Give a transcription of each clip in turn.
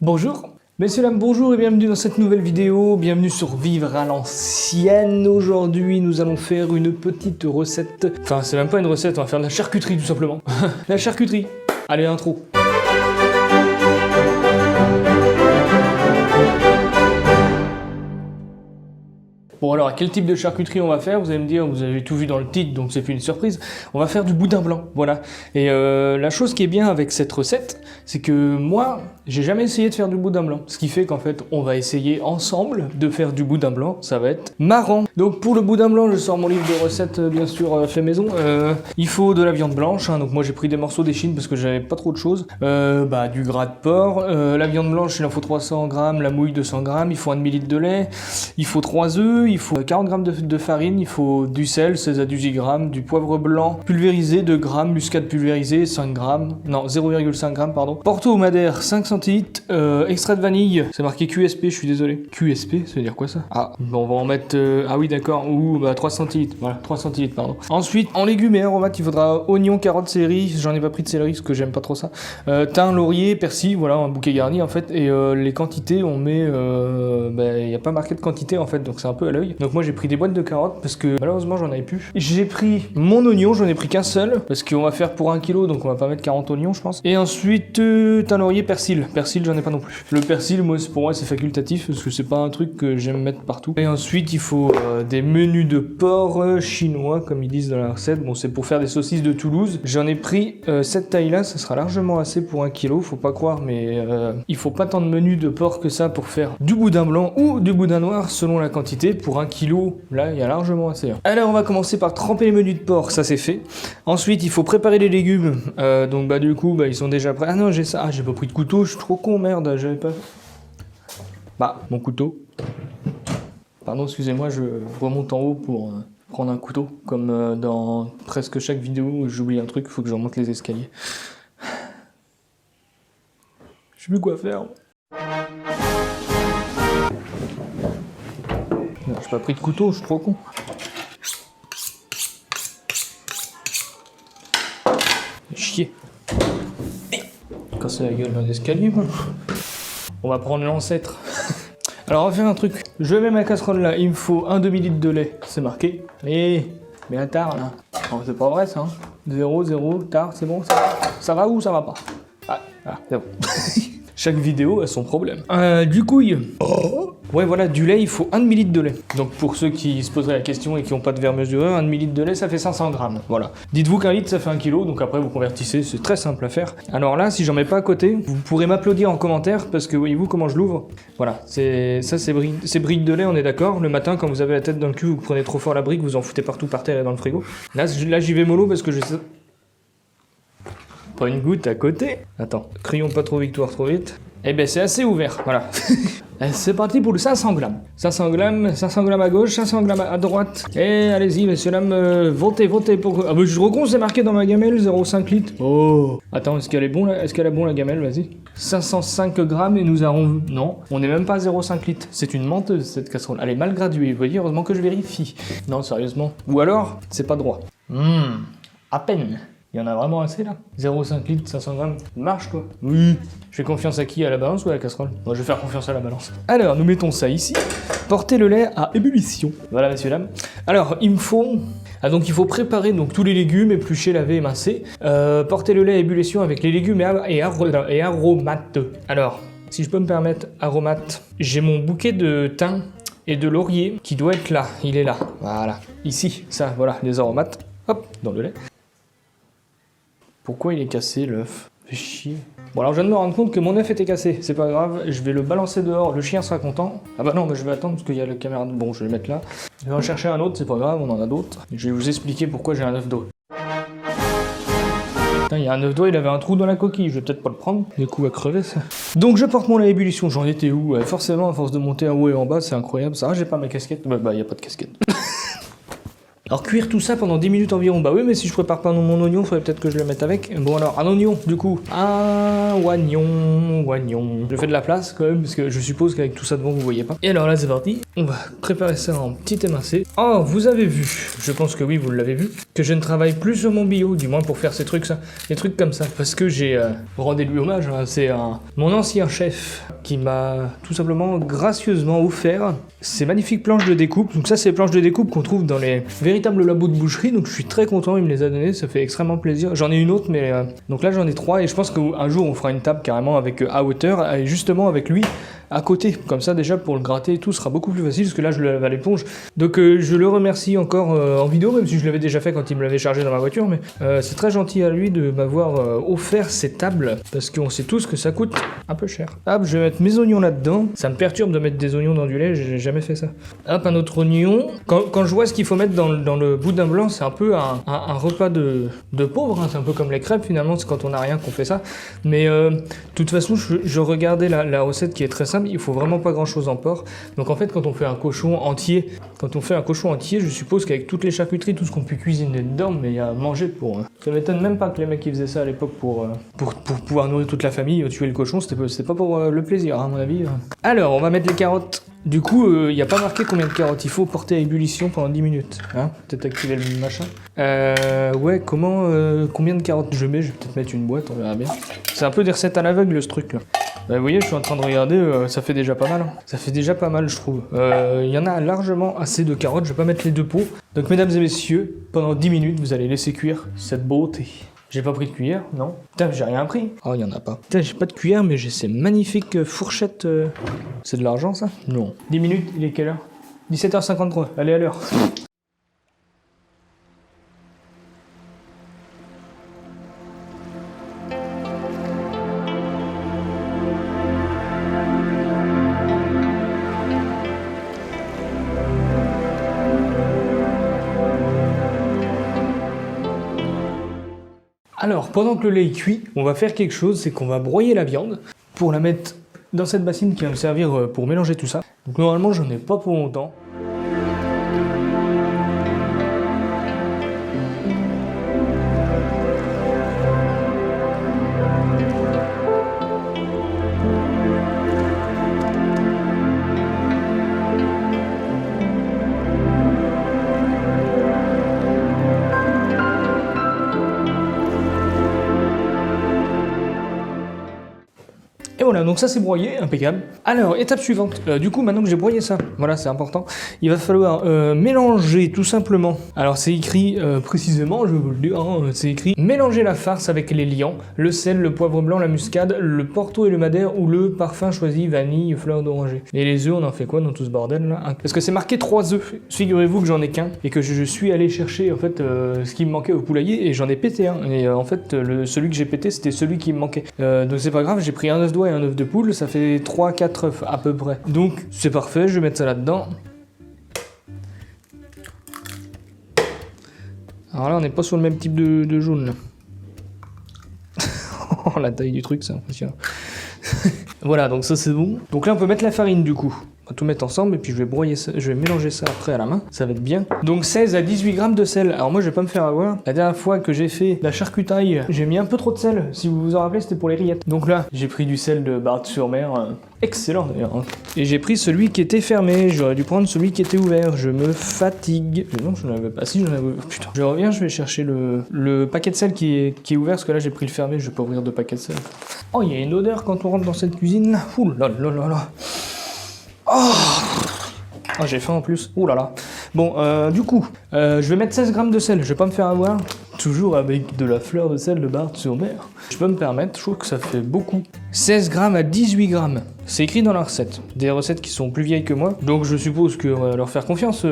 Bonjour, messieurs, dames, bonjour et bienvenue dans cette nouvelle vidéo, bienvenue sur Vivre à l'ancienne. Aujourd'hui nous allons faire une petite recette, enfin c'est même pas une recette, on va faire de la charcuterie tout simplement. La charcuterie, allez intro. Bon alors, quel type de charcuterie on va faire? Vous allez me dire, vous avez tout vu dans le titre, donc c'est plus une surprise. On va faire du boudin blanc, voilà. Et la chose qui est bien avec cette recette, c'est que moi, j'ai jamais essayé de faire du boudin blanc. Ce qui fait qu'en fait, on va essayer ensemble de faire du boudin blanc, ça va être marrant. Donc pour le boudin blanc, je sors mon livre de recettes, bien sûr, fait maison. Il faut de la viande blanche, hein, donc moi j'ai pris des morceaux d'échine parce que j'avais pas trop de choses. Du gras de porc, la viande blanche, il en faut 300 grammes, la mouille 200 grammes, il faut 1 demi-litre de lait, il faut 3 œufs, il faut 40 grammes de farine, il faut du sel, 16 à 18 grammes, du poivre blanc pulvérisé, 2 grammes, muscade pulvérisée, 5 grammes, non 0,5 grammes, pardon. Porto au madère, 5 centilitres, extrait de vanille, c'est marqué QSP, je suis désolé. QSP, ça veut dire quoi ça? Ah, bon, on va en mettre, ah oui d'accord, ou 3 centilitres, voilà, 3 centilitres, pardon. Ensuite, en légumes et aromates, il faudra oignons, carottes, céleri, j'en ai pas pris de céleri parce que j'aime pas trop ça. Thym, laurier, persil, voilà, un bouquet garni en fait, et les quantités, on met, il n'y a pas marqué de quantité en fait, donc c'est un peu à l'œil. Donc moi j'ai pris des boîtes de carottes parce que malheureusement j'en avais plus. J'ai pris mon oignon, j'en ai pris qu'un seul parce qu'on va faire pour 1 kg, donc on va pas mettre 40 oignons je pense. Et ensuite thym, laurier, persil. Persil j'en ai pas non plus. Le persil pour moi c'est facultatif parce que c'est pas un truc que j'aime mettre partout. Et ensuite il faut des menus de porc chinois comme ils disent dans la recette. Bon c'est pour faire des saucisses de Toulouse. J'en ai pris cette taille là, ça sera largement assez pour 1 kg, faut pas croire, mais il faut pas tant de menus de porc que ça pour faire du boudin blanc ou du boudin noir selon la quantité. Pour 1 kg, là il y a largement assez. Alors on va commencer par tremper les menus de porc, ça c'est fait. Ensuite il faut préparer les légumes, donc du coup ils sont déjà prêts. Ah non j'ai ça, j'ai pas pris de couteau, je suis trop con, merde, j'avais pas... mon couteau. Pardon, excusez-moi, je remonte en haut pour prendre un couteau, comme dans presque chaque vidéo où j'oublie un truc, il faut que je remonte les escaliers. Je sais plus quoi faire. J'ai pas pris de couteau, je suis trop con. Chier. Casser la gueule dans l'escalier, moi. On va prendre l'ancêtre. Alors on va faire un truc. Je mets ma casserole là, il me faut un demi-litre de lait, c'est marqué. Et bien tard là. Oh, c'est pas vrai ça. Hein. 0, tard, c'est bon ça va ou ça va pas? Ah, c'est bon. Chaque vidéo a son problème. Du couille. Ouais voilà, du lait, il faut 1 demi-litre de lait. Donc pour ceux qui se poseraient la question et qui n'ont pas de verre mesureur, 1 demi-litre de lait ça fait 500 grammes. Voilà. Dites-vous qu'un litre ça fait 1 kg, donc après vous convertissez, c'est très simple à faire. Alors là, si j'en mets pas à côté, vous pourrez m'applaudir en commentaire parce que voyez-vous comment je l'ouvre. Voilà, c'est briques de lait, on est d'accord. Le matin, quand vous avez la tête dans le cul, vous prenez trop fort la brique, vous en foutez partout par terre et dans le frigo. Là j'y vais mollo parce que je sais... Pas une goutte à côté. Attends, crions pas trop victoire trop vite. Eh ben c'est assez ouvert, voilà. C'est parti pour le 500 grammes. 500 grammes à gauche, 500 grammes à droite. Et allez-y, messieurs, dames, votez pour... Ah bah je recon, c'est marqué dans ma gamelle, 0,5 litres. Oh. Attends, est-ce qu'elle est bon là? Est-ce qu'elle a bon la gamelle? Vas-y. 505 grammes et nous avons... Non, on n'est même pas à 0,5 litres. C'est une menteuse cette casserole. Elle est mal graduée, vous voyez, heureusement que je vérifie. Non, sérieusement. Ou alors, c'est pas droit. À peine. Il y en a vraiment assez là? 0,5 litres, 500 grammes, marche quoi? Oui. Je fais confiance à qui? À la balance ou à la casserole? Moi je vais faire confiance à la balance. Alors, nous mettons ça ici. Portez le lait à ébullition. Voilà, messieurs, dames. Alors, il me faut... donc il faut préparer donc, tous les légumes, éplucher, laver, émincer. Porter le lait à ébullition avec les légumes et aromates. Alors, si je peux me permettre, aromates. J'ai mon bouquet de thym et de laurier qui doit être là. Il est là. Voilà. Ici, ça, voilà, les aromates. Hop, dans le lait. Pourquoi il est cassé l'œuf? Fait chier. Bon alors je viens de me rendre compte que mon œuf était cassé, c'est pas grave, je vais le balancer dehors, le chien sera content. Ah bah non, mais je vais attendre parce qu'il y a la caméra, bon je vais le mettre là. Je vais en chercher un autre, c'est pas grave, on en a d'autres. Je vais vous expliquer pourquoi j'ai un œuf d'eau. Putain, il y a un œuf d'eau, il avait un trou dans la coquille, je vais peut-être pas le prendre, du coup à crever ça. Donc je porte mon lait à ébullition, j'en étais où? Forcément à force de monter en haut et en bas, c'est incroyable ça. Ah j'ai pas ma casquette, bah y a pas de casquette. Alors cuire tout ça pendant 10 minutes environ, bah oui mais si je prépare pas mon oignon, il faudrait peut-être que je le mette avec. Bon alors, un oignon du coup, un oignon. Je fais de la place quand même, parce que je suppose qu'avec tout ça devant vous voyez pas. Et alors là c'est parti. On va préparer ça en petit émincé. Oh, vous avez vu, je pense que oui, vous l'avez vu, que je ne travaille plus sur mon bio, du moins pour faire ces trucs, des trucs comme ça. Parce que j'ai rendu-lui hommage, hein, c'est mon ancien chef qui m'a tout simplement gracieusement offert ces magnifiques planches de découpe. Donc ça, c'est les planches de découpe qu'on trouve dans les véritables labos de boucherie, donc je suis très content, il me les a données, ça fait extrêmement plaisir. J'en ai une autre, mais donc là j'en ai 3, et je pense qu'un jour on fera une table carrément avec à hauteur, et justement avec lui à côté, comme ça déjà pour le gratter et tout sera beaucoup plus facile, parce que là je le lave à l'éponge. Donc je le remercie encore en vidéo, même si je l'avais déjà fait quand il me l'avait chargé dans ma voiture, mais c'est très gentil à lui de m'avoir offert ces tables, parce qu'on sait tous que ça coûte un peu cher. Hop, je vais mettre mes oignons là-dedans, ça me perturbe de mettre des oignons dans du lait, j'ai jamais fait ça. Hop, un autre oignon. Quand je vois ce qu'il faut mettre dans le boudin blanc, c'est un peu un repas de pauvre, hein. C'est un peu comme les crêpes finalement, c'est quand on n'a rien qu'on fait ça. Mais de toute façon, je regardais la recette qui est très simple, il faut vraiment pas grand chose en porc. Donc en fait, quand on fait un cochon entier, je suppose qu'avec toutes les charcuteries, tout ce qu'on peut cuisiner dedans, mais il y a à manger pour. Ça m'étonne même pas que les mecs qui faisaient ça à l'époque pour pouvoir nourrir toute la famille, tuer le cochon, c'était pas pour le plaisir, hein, à mon avis. Alors, on va mettre les carottes. Du coup, il n'y a pas marqué combien de carottes. Il faut porter à ébullition pendant 10 minutes. Hein, peut-être activer le machin. Ouais, combien de carottes je mets? Je vais peut-être mettre une boîte, on verra bien. C'est un peu des recettes à l'aveugle, ce truc-là. Bah, vous voyez, je suis en train de regarder, ça fait déjà pas mal. Hein. Ça fait déjà pas mal, je trouve. Il y en a largement assez de carottes. Je vais pas mettre les deux pots. Donc, mesdames et messieurs, pendant 10 minutes, vous allez laisser cuire cette beauté. J'ai pas pris de cuillère, non. Putain, j'ai rien pris. Oh, il y en a pas. Putain, j'ai pas de cuillère, mais j'ai ces magnifiques fourchettes. C'est de l'argent, ça? Non. 10 minutes, il est quelle heure? 17h53. Allez, à l'heure. Alors, pendant que le lait est cuit, on va faire quelque chose, c'est qu'on va broyer la viande pour la mettre dans cette bassine qui va me servir pour mélanger tout ça. Donc normalement, j'en ai pas pour longtemps. Et voilà, donc ça c'est broyé, impeccable. Alors, étape suivante, du coup maintenant que j'ai broyé ça, voilà c'est important, il va falloir mélanger tout simplement. Alors c'est écrit précisément, je vais vous le dire, hein, c'est écrit mélanger la farce avec les liants, le sel, le poivre blanc, la muscade, le porto et le madère ou le parfum choisi, vanille, fleur d'oranger. Et les œufs, on en fait quoi dans tout ce bordel là? Parce que c'est marqué 3 œufs, figurez-vous que j'en ai qu'un et que je suis allé chercher en fait ce qui me manquait au poulailler et j'en ai pété un. Et en fait celui que j'ai pété c'était celui qui me manquait. Donc c'est pas grave, j'ai pris un œuf d'oie et un œuf de poule, ça fait 3-4 œufs à peu près. Donc c'est parfait, je vais mettre ça là-dedans. Alors là on n'est pas sur le même type de jaune là. Oh la taille du truc c'est impressionnant. Voilà donc ça c'est bon. Donc là on peut mettre la farine du coup. On va tout mettre ensemble et puis je vais broyer ça, je vais mélanger ça après à la main, ça va être bien. Donc 16 à 18 grammes de sel. Alors moi je vais pas me faire avoir. La dernière fois que j'ai fait la charcutaille, j'ai mis un peu trop de sel. Si vous vous en rappelez, c'était pour les rillettes. Donc là, j'ai pris du sel de Barthes-sur-Mer, excellent d'ailleurs. Hein. Et j'ai pris celui qui était fermé, j'aurais dû prendre celui qui était ouvert. Je me fatigue. Non, je n'en avais pas. Si, j'en avais. Putain. Je reviens, je vais chercher le paquet de sel qui est ouvert, parce que là j'ai pris le fermé, je vais pas ouvrir de paquet de sel. Oh, il y a une odeur quand on rentre dans cette cuisine là. Ouh là là là là. Oh, j'ai faim en plus. Ouh là là. Bon, du coup, je vais mettre 16 grammes de sel. Je vais pas me faire avoir. Toujours avec de la fleur de sel de Barthes-sur-Mer. Je peux me permettre, je trouve que ça fait beaucoup. 16 grammes à 18 grammes. C'est écrit dans la recette. Des recettes qui sont plus vieilles que moi. Donc je suppose qu'on va leur faire confiance.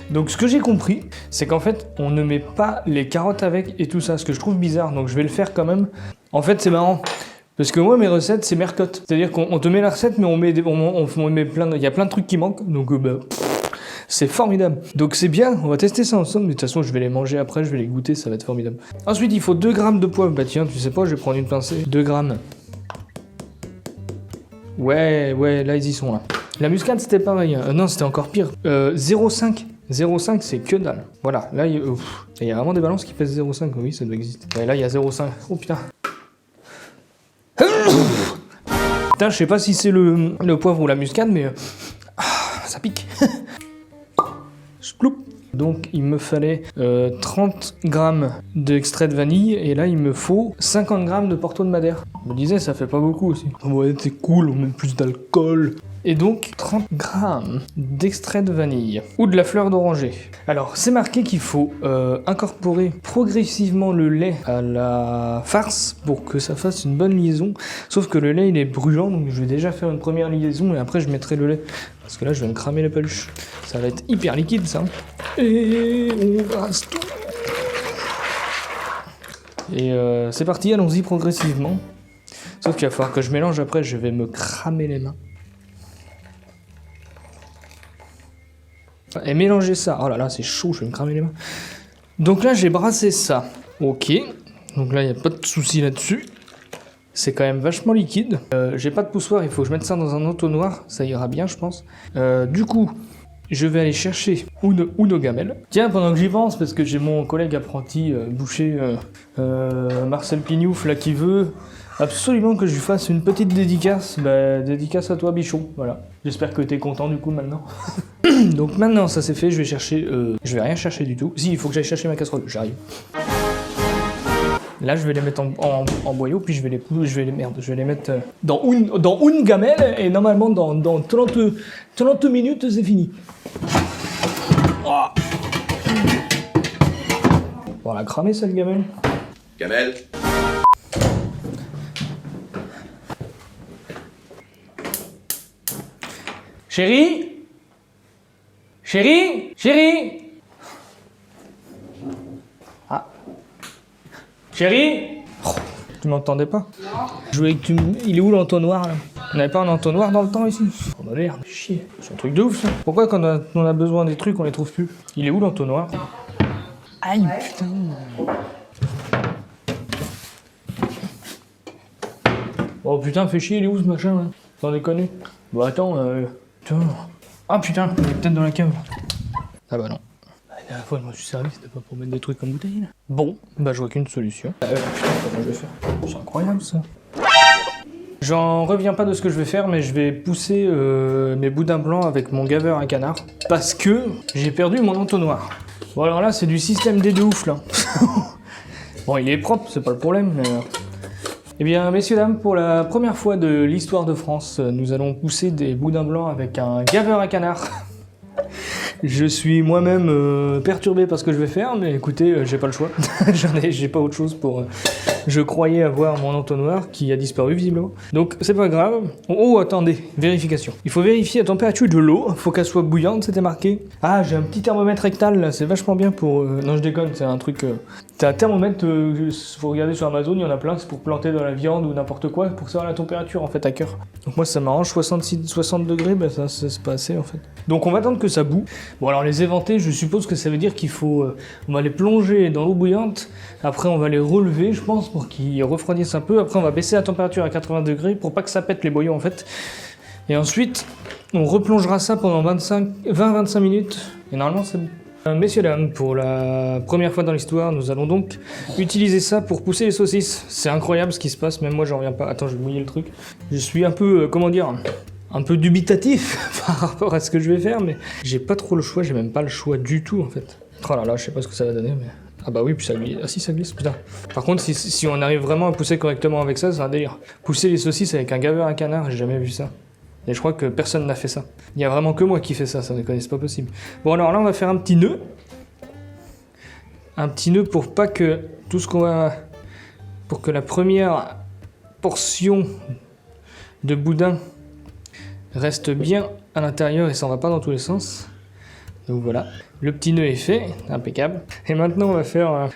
Donc ce que j'ai compris, c'est qu'en fait, on ne met pas les carottes avec et tout ça. Ce que je trouve bizarre. Donc je vais le faire quand même. En fait, c'est marrant. Parce que moi, mes recettes, c'est mercotte. C'est-à-dire qu'on te met la recette, mais on met plein de... Il y a plein de trucs qui manquent, donc c'est formidable. Donc c'est bien, on va tester ça ensemble, mais de toute façon, je vais les manger après, je vais les goûter, ça va être formidable. Ensuite, il faut 2 grammes de poivre. Bah tiens, tu sais pas, je vais prendre une pincée. 2 grammes. Ouais, là, ils y sont, là. La muscade, c'était pareil. Non, c'était encore pire. 0,5. 0,5 c'est que dalle. Voilà, là, il y a vraiment des balances qui pèsent 0,5. Oui, ça doit exister. Ouais, là, il y a 0,5. Oh putain. Putain, je sais pas si c'est le poivre ou la muscade, mais ça pique. Sploup. Donc il me fallait 30 grammes d'extrait de vanille et là il me faut 50 grammes de Porto de Madère. Je me disais ça fait pas beaucoup aussi. Ouais c'est cool, on met plus d'alcool. Et donc 30 grammes d'extrait de vanille ou de la fleur d'oranger. Alors c'est marqué qu'il faut incorporer progressivement le lait à la farce pour que ça fasse une bonne liaison. Sauf que le lait il est brûlant donc je vais déjà faire une première liaison et après je mettrai le lait. Parce que là je vais me cramer les peluches. Ça va être hyper liquide ça. Et on rase tout. Et c'est parti, allons-y progressivement. Sauf qu'il va falloir que je mélange après, je vais me cramer les mains. Et mélanger ça. Oh là là, c'est chaud, je vais me cramer les mains. Donc là, j'ai brassé ça. Ok. Donc là, il n'y a pas de souci là-dessus. C'est quand même vachement liquide. J'ai pas de poussoir, il faut que je mette ça dans un entonnoir. Ça ira bien, je pense. Du coup, je vais aller chercher une gamelle. Tiens, pendant que j'y pense, parce que j'ai mon collègue apprenti boucher, Marcel Pignouf, là, qui veut absolument que je lui fasse une petite dédicace. Bah, dédicace à toi, bichon. Voilà. J'espère que t'es content du coup maintenant. Donc maintenant, ça c'est fait, je vais chercher... je vais rien chercher du tout. Si, il faut que j'aille chercher ma casserole. J'arrive. Là, je vais les mettre en boyau, puis je vais les mettre dans une gamelle, et normalement, dans 30 minutes, c'est fini. Oh. On l'a cramé, cette gamelle. Gamelle. Chérie? Chérie? Chérie? Ah. Chérie? Oh, tu m'entendais pas? Non. Je voulais que il est où l'entonnoir là? On n'avait pas un entonnoir dans le temps ici? Oh bah merde, chier. C'est un truc de ouf ça. Pourquoi quand on a besoin des trucs on les trouve plus? Il est où l'entonnoir? Aïe putain. Oh putain, fais chier, il est où ce machin là? Sans déconner. Bon attends, putain. Ah putain, il est peut-être dans la cave. Ah bah non. La dernière fois, je me suis servi, c'était pas pour mettre des trucs en bouteille là. Bon, bah je vois qu'une solution. Putain, comment je vais faire? C'est incroyable ça. J'en reviens pas de ce que je vais faire, mais je vais pousser mes boudins blancs avec mon gaveur à canard. Parce que j'ai perdu mon entonnoir. Bon alors là, c'est du système D de ouf là. Bon, il est propre, c'est pas le problème, mais... Eh bien, messieurs, dames, pour la première fois de l'histoire de France, nous allons pousser des boudins blancs avec un gaveur à canard. Je suis moi-même perturbé par ce que je vais faire, mais écoutez, j'ai pas le choix. J'ai pas autre chose pour... Je croyais avoir mon entonnoir qui a disparu visiblement. Donc c'est pas grave. Oh attendez, vérification. Il faut vérifier la température de l'eau, faut qu'elle soit bouillante, c'était marqué. Ah j'ai un petit thermomètre rectal là, c'est vachement bien pour... Non je déconne, c'est un truc... T'as un thermomètre, faut regarder sur Amazon, il y en a plein, c'est pour planter dans la viande ou n'importe quoi, pour savoir la température en fait à cœur. Donc moi ça m'arrange, 60 degrés, bah ça c'est pas assez en fait. Donc on va attendre que ça bout. Bon alors les éventés, je suppose que ça veut dire qu'il faut... on va les plonger dans l'eau bouillante, après on va les relever je pense, pour qu'ils refroidissent un peu. Après, on va baisser la température à 80 degrés pour pas que ça pète les boyaux en fait. Et ensuite, on replongera ça pendant 20-25 minutes. Et normalement, c'est bon. Messieurs, dames, pour la première fois dans l'histoire, nous allons donc utiliser ça pour pousser les saucisses. C'est incroyable ce qui se passe, même moi j'en reviens pas. Attends, je vais mouiller le truc. Je suis un peu, comment dire, un peu dubitatif par rapport à ce que je vais faire, mais j'ai pas trop le choix, j'ai même pas le choix du tout en fait. Oh là là, je sais pas ce que ça va donner, mais... Ah bah oui, puis ça glisse. Ah si, ça glisse, putain. Par contre, si on arrive vraiment à pousser correctement avec ça, c'est un délire. Pousser les saucisses avec un gaveur à canard, j'ai jamais vu ça. Et je crois que personne n'a fait ça. Il y a vraiment que moi qui fais ça, ça ne connaît, c'est pas possible. Bon alors là, on va faire un petit nœud. Un petit nœud pour pas que tout ce qu'on va... Pour que la première portion de boudin reste bien à l'intérieur et s'en va pas dans tous les sens. Donc voilà, le petit nœud est fait, impeccable. Et maintenant on va faire,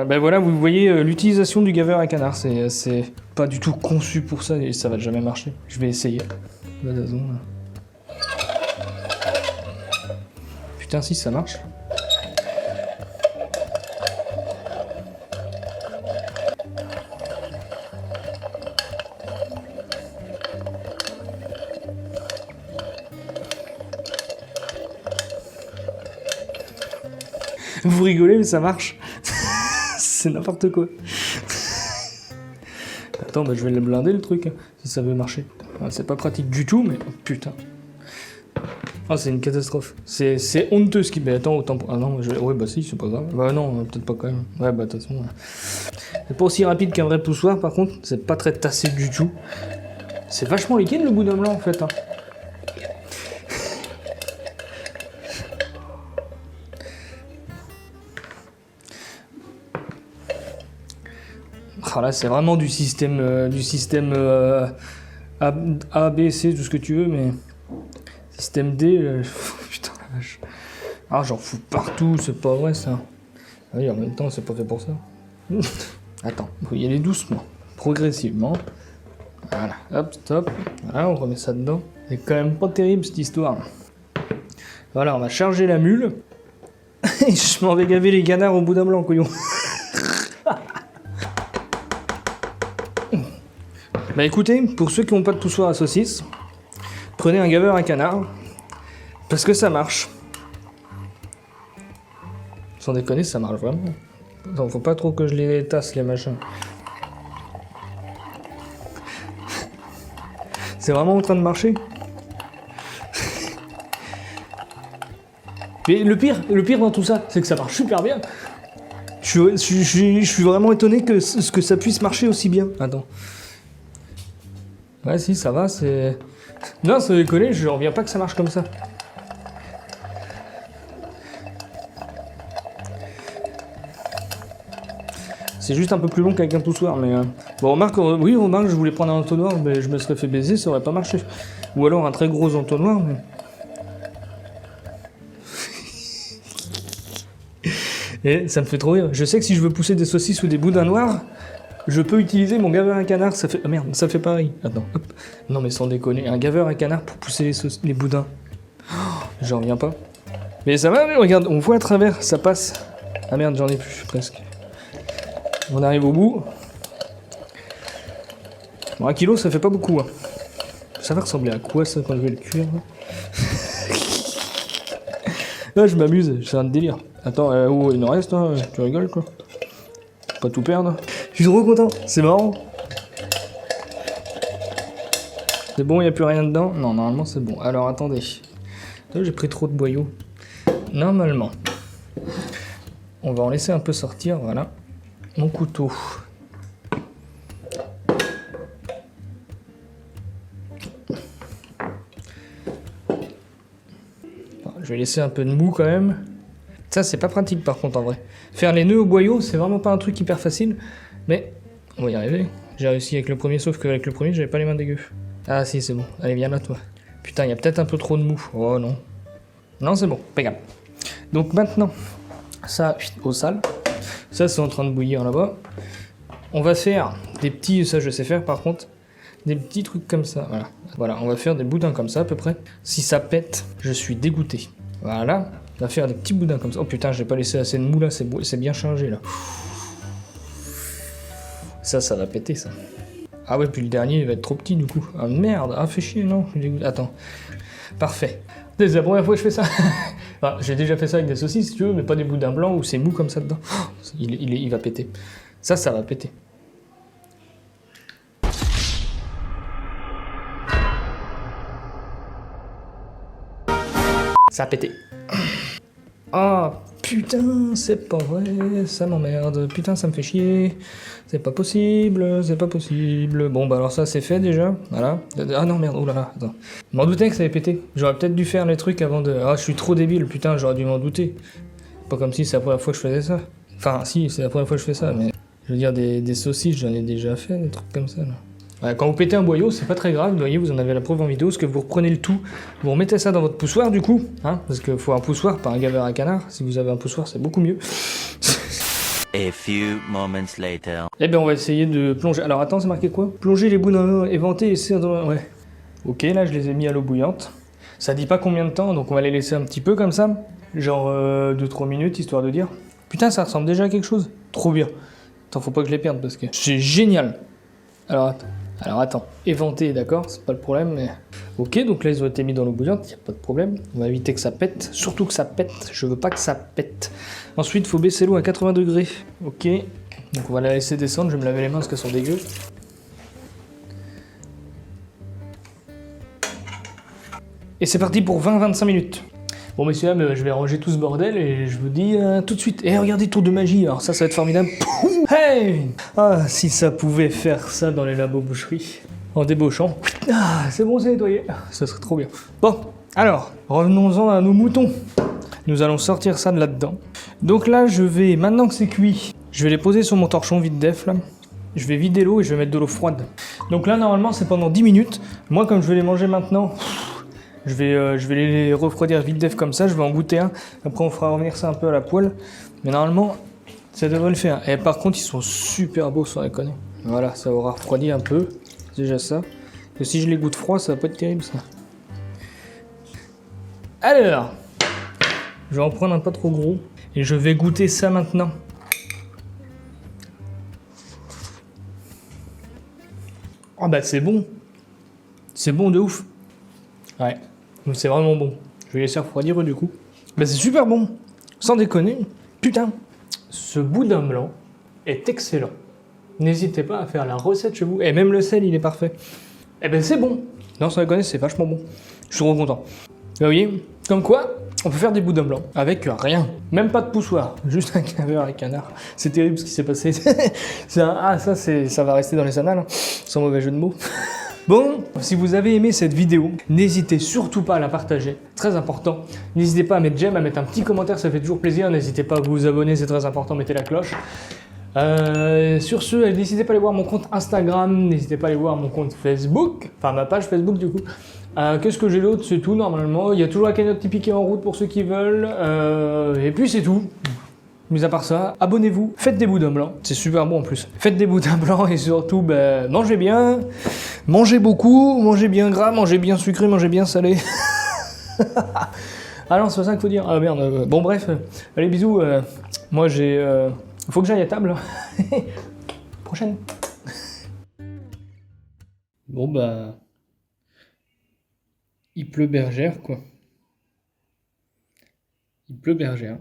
ben voilà, vous voyez l'utilisation du gaveur à canard, c'est pas du tout conçu pour ça et ça va jamais marcher. Je vais essayer. Putain si ça marche. Vous rigolez, mais ça marche. C'est n'importe quoi. Attends, bah, je vais le blinder le truc, hein, si ça veut marcher. C'est pas pratique du tout, mais putain. Ah, c'est une catastrophe. C'est honteux ce qui... Mais attends, autant... Ah non, ouais, bah si, c'est pas grave. Bah non, peut-être pas quand même. Ouais, bah de toute façon... C'est pas aussi rapide qu'un vrai poussoir, par contre. C'est pas très tassé du tout. C'est vachement liquide, le boudin blanc, en fait. Hein. Ah là, c'est vraiment du système A, B, C, tout ce que tu veux, mais... Système D... Putain, la vache. Ah, j'en fous partout, c'est pas vrai, ça. Oui, en même temps, c'est pas fait pour ça. Attends, faut y aller doucement, progressivement. Voilà, hop, stop. Voilà, on remet ça dedans. C'est quand même pas terrible, cette histoire. Voilà, on va charger la mule. Et je m'en vais gaver les canards au boudin blanc, couillon. Bah écoutez, pour ceux qui n'ont pas de poussoir à saucisse, prenez un gaveur à canard, parce que ça marche. Sans déconner, ça marche vraiment. Non, faut pas trop que je les tasse, les machins. C'est vraiment en train de marcher. Mais le pire dans tout ça, c'est que ça marche super bien. Je suis vraiment étonné que ça puisse marcher aussi bien. Attends. Ouais, si, ça va, c'est... Non, ça déconne, je reviens pas que ça marche comme ça. C'est juste un peu plus long qu'avec un poussoir, mais... Bon, remarque, oui, remarque, je voulais prendre un entonnoir, mais je me serais fait baiser, ça aurait pas marché. Ou alors un très gros entonnoir, mais... Et ça me fait trop rire. Je sais que si je veux pousser des saucisses ou des boudins noirs, je peux utiliser mon gaveur à canard, ça fait... Oh merde, ça fait pareil. Attends, hop. Non mais sans déconner, un gaveur à canard pour pousser les boudins. Oh, j'en reviens pas. Mais ça va, regarde, on voit à travers, ça passe. Ah merde, j'en ai plus, presque. On arrive au bout. Bon, 1 kilo, ça fait pas beaucoup. Hein. Ça va ressembler à quoi, ça, quand je vais le cuire là, je m'amuse, c'est un délire. Attends, oh, il en reste, hein, tu rigoles, quoi. Pas tout perdre. Je suis trop content, c'est marrant. C'est bon, il n'y a plus rien dedans? Non, normalement, c'est bon. Alors, attendez. J'ai pris trop de boyaux. Normalement. On va en laisser un peu sortir, voilà. Mon couteau. Je vais laisser un peu de mou quand même. Ça, c'est pas pratique par contre en vrai. Faire les nœuds au boyau, c'est vraiment pas un truc hyper facile. Mais on va y arriver. J'ai réussi avec le premier, sauf qu'avec le premier, j'avais pas les mains dégueu. Ah si, c'est bon. Allez, viens là, toi. Putain, il y a peut-être un peu trop de mou. Oh non. Non, c'est bon. Pas grave. Donc maintenant, ça, au sale. Ça, c'est en train de bouillir là-bas. On va faire des petits... Ça, je sais faire par contre. Des petits trucs comme ça. Voilà. Voilà, on va faire des boudins comme ça à peu près. Si ça pète, je suis dégoûté. Voilà. On va faire des petits boudins comme ça. Oh putain, j'ai pas laissé assez de mou là, c'est bien chargé là. Ça va péter ça. Ah ouais, puis le dernier il va être trop petit du coup. Ah merde, ah fais chier, non, je suis dégoûté. Attends. Parfait. C'est la première fois que je fais ça. Enfin, j'ai déjà fait ça avec des saucisses si tu veux, mais pas des boudins blancs où c'est mou comme ça dedans. Il va péter. Ça va péter. Ça a pété. Ah putain, c'est pas vrai, ça m'emmerde. Putain, ça me fait chier. C'est pas possible, c'est pas possible. Bon, bah alors ça c'est fait déjà. Voilà. Ah non, merde, oh là là, attends. Je m'en doutais que ça avait pété. J'aurais peut-être dû faire les trucs avant de... Ah, je suis trop débile, putain, j'aurais dû m'en douter. Pas comme si c'est la première fois que je faisais ça. Enfin, si, c'est la première fois que je fais ça, mais... Je veux dire, des saucisses, j'en ai déjà fait, des trucs comme ça, là. Ouais, quand vous pétez un boyau, c'est pas très grave, vous voyez, vous en avez la preuve en vidéo, parce que vous reprenez le tout, vous remettez ça dans votre poussoir du coup, hein, parce qu'il faut un poussoir, pas un gaveur à canard, si vous avez un poussoir c'est beaucoup mieux. A few moments later. Eh ben on va essayer de plonger, alors attends c'est marqué quoi? Plonger les boudins éventés et serrer dans... Ouais. Ok, là je les ai mis à l'eau bouillante, ça dit pas combien de temps, donc on va les laisser un petit peu comme ça, genre 2-3 minutes, histoire de dire. Putain ça ressemble déjà à quelque chose, trop bien. Attends, faut pas que je les perde parce que c'est génial. Alors attends, éventé, d'accord, c'est pas le problème, mais... Ok, donc là ils ont été mis dans l'eau bouillante, y a pas de problème. On va éviter que ça pète, surtout que ça pète, je veux pas que ça pète. Ensuite, faut baisser l'eau à 80 degrés. Ok, donc on va la laisser descendre, je vais me laver les mains parce qu'elles sont dégueu. Et c'est parti pour 20-25 minutes. Bon messieurs, je vais ranger tout ce bordel et je vous dis tout de suite. Et regardez, tour de magie, alors ça va être formidable. Hey! Ah, si ça pouvait faire ça dans les labos boucherie. En débauchant. Ah, c'est bon, c'est nettoyé. Ça serait trop bien. Bon, alors, revenons-en à nos moutons. Nous allons sortir ça de là-dedans. Donc là, je vais, maintenant que c'est cuit, je vais les poser sur mon torchon vide def là. Je vais vider l'eau et je vais mettre de l'eau froide. Donc là, normalement, c'est pendant 10 minutes. Moi, comme je vais les manger maintenant, je vais les refroidir vite def comme ça. Je vais en goûter un. Après, on fera revenir ça un peu à la poêle. Mais normalement, ça devrait le faire. Et par contre, ils sont super beaux, sans déconner. Voilà, ça aura refroidi un peu. C'est déjà ça. Et si je les goûte froid, ça va pas être terrible, ça. Alors, je vais en prendre un pas trop gros. Et je vais goûter ça maintenant. Ah bah c'est bon. C'est bon de ouf. Ouais, donc c'est vraiment bon. Je vais laisser refroidir du coup. Bah c'est super bon. Sans déconner. Putain. Ce boudin blanc est excellent. N'hésitez pas à faire la recette chez vous. Et même le sel, il est parfait. Eh ben c'est bon. Non, sans déconner, c'est vachement bon. Je suis trop content. Vous voyez, comme quoi, on peut faire des boudins blancs avec rien. Même pas de poussoir. Juste un claveur et canard. C'est terrible ce qui s'est passé. Ça va rester dans les annales. Sans mauvais jeu de mots. Bon, si vous avez aimé cette vidéo, n'hésitez surtout pas à la partager, très important. N'hésitez pas à mettre j'aime, à mettre un petit commentaire, ça fait toujours plaisir. N'hésitez pas à vous abonner, c'est très important, mettez la cloche. Sur ce, n'hésitez pas à aller voir mon compte Instagram, n'hésitez pas à aller voir mon compte Facebook, enfin ma page Facebook du coup. Qu'est-ce que j'ai d'autre? C'est tout normalement. Il y a toujours la cagnotte Tipeee qui est en route pour ceux qui veulent. Et puis c'est tout. Mis à part ça, abonnez-vous, faites des boudins blancs, c'est super bon en plus. Faites des boudins blancs et surtout, mangez bien, mangez beaucoup, mangez bien gras, mangez bien sucré, mangez bien salé. Ah non, c'est pas ça qu'il faut dire. Ah merde, bon bref, allez bisous, moi faut que j'aille à table. Prochaine. Bon bah... Il pleut bergère quoi. Il pleut bergère.